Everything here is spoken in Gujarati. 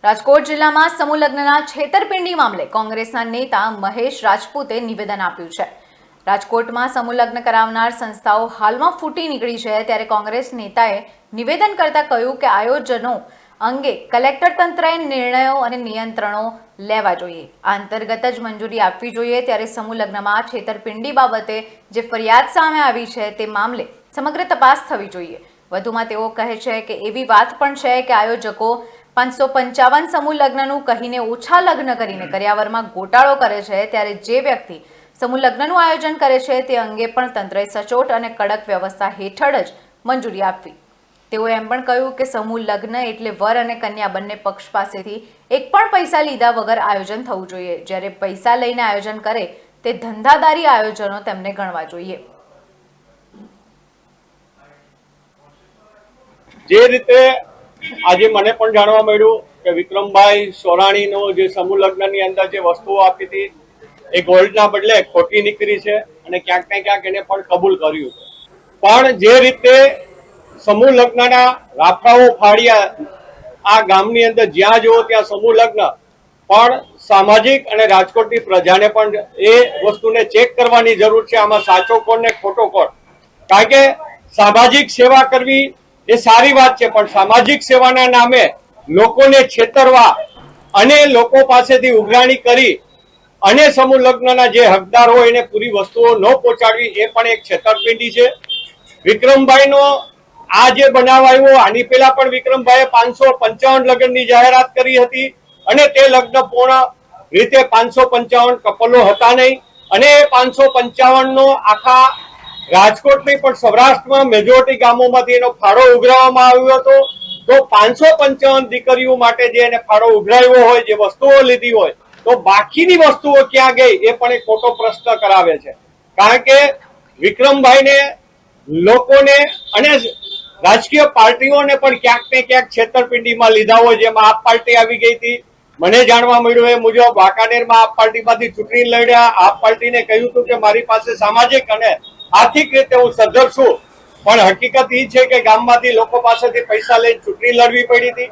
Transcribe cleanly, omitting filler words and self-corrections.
રાજકોટ જિલ્લામાં સમૂહ લગ્નના છેતરપિંડી મામલે કોંગ્રેસના નેતા મહેશ રાજપૂતે નિવેદન આપ્યું છે। રાજકોટમાં સમૂહ લગ્ન કરાવનાર સંસ્થાઓ હાલમાં ફૂટી નીકળી છે, ત્યારે કોંગ્રેસ નેતાએ નિવેદન કરતા કહ્યું કે આયોજનો અંગે કલેક્ટર તંત્રએ નિર્ણયો અને નિયંત્રણો લેવા જોઈએ, આ અંતર્ગત જ મંજૂરી આપવી જોઈએ। ત્યારે સમૂહ લગ્નમાં છેતરપિંડી બાબતે જે ફરિયાદ સામે આવી છે તે મામલે સમગ્ર તપાસ થવી જોઈએ। વધુમાં તેઓ કહે છે કે એવી વાત પણ છે કે આયોજકો 555 સમૂહ લગ્નનું કહીને ઓછા લગ્ન કરીને કર્યાવરમાં ગોટાળો કરે છે, ત્યારે જે વ્યક્તિ સમૂહ લગ્નનું આયોજન કરે છે તે અંગે પણ તંત્રએ સચોટ અને કડક વ્યવસ્થા હેઠળ જ મંજૂરી આપવી। તેઓએ એમ પણ કહ્યું કે સમૂહ લગ્ન એટલે વર અને કન્યા બંને પક્ષ પાસેથી એક પણ પૈસા લીધા વગર આયોજન થવું જોઈએ, જ્યારે પૈસા લઈને આયોજન કરે તે ધંધાદારી આયોજનો તેમને ગણવા જોઈએ। જે રીતે આજે મને પણ જાણવા મળ્યું કે વિક્રમભાઈ સોરાણીનો જે સમૂહ લગ્નની અંદર જે વસ્તુઓ આપી હતી એ ગોલ્ડના બદલે ખોટી નીકળી છે અને ક્યાંક ને ક્યાંક એને પણ કબૂલ કર્યું છે। પણ જે રીતે સમૂહ લગ્નના રાફડાઓ ફાડ્યા આ ગામની અંદર જ્યાં જુઓ ત્યાં સમૂહ લગ્ન, પણ સામાજિક અને રાજકોટની પ્રજાને પણ એ વસ્તુને ચેક કરવાની જરૂર છે, આમાં સાચો કોણ ને ખોટો કોણ। કારણ કે સામાજિક સેવા કરવી એ સારી વાત છે, પણ સામાજિક સેવાના નામે લોકોને છેતરવા અને લોકો પાસેથી ઉઘરાણી કરી અને સમૂહ લગ્નના જે હકદાર હોય એને પૂરી વસ્તુઓ ન પહોંચાડવી એ પણ એક છેતરપિંડી છે। વિક્રમભાઈનો આ જે બનાવ આવ્યો, આની પહેલા પણ વિક્રમભાઈએ 555 લગ્નની જાહેરાત કરી હતી અને તે લગ્ન પૂર્ણ રીતે 555 કપલો હતા નહીં, અને 555 નો આખા રાજકોટ નહીં પણ સૌરાષ્ટ્રમાં મેજોરિટી ગામોમાંથી એનો ફાળો ઉઘરાવવામાં આવ્યો હતો। તો 555 દીકરીઓ માટે જે એને ફાળો ઉઘરાવ્યો હોય, જે વસ્તુઓ લીધી હોય, તો બાકીની વસ્તુઓ ક્યાં ગઈ એ પણ એક મોટો પ્રશ્ન કરાવે છે। કારણ કે વિક્રમભાઈને લોકોને અને રાજકીય પાર્ટીઓને પણ ક્યાંક ને ક્યાંક છેતરપિંડીમાં લીધા હોય, જેમાં આપ પાર્ટી આવી ગઈ હતી। મને જાણવા મળ્યું એ મુજબ વાંકાનેરમાં આપ પાર્ટીમાંથી ચૂંટણી લડ્યા, આપ પાર્ટીને કહ્યું હતું કે મારી પાસે સામાજિક અને આર્થિક રીતે હું સદ્ધર છું, પણ હકીકત એ છે કે ગામમાંથી લોકો પાસેથી પૈસા લઈને ચૂંટણી લડવી પડી હતી।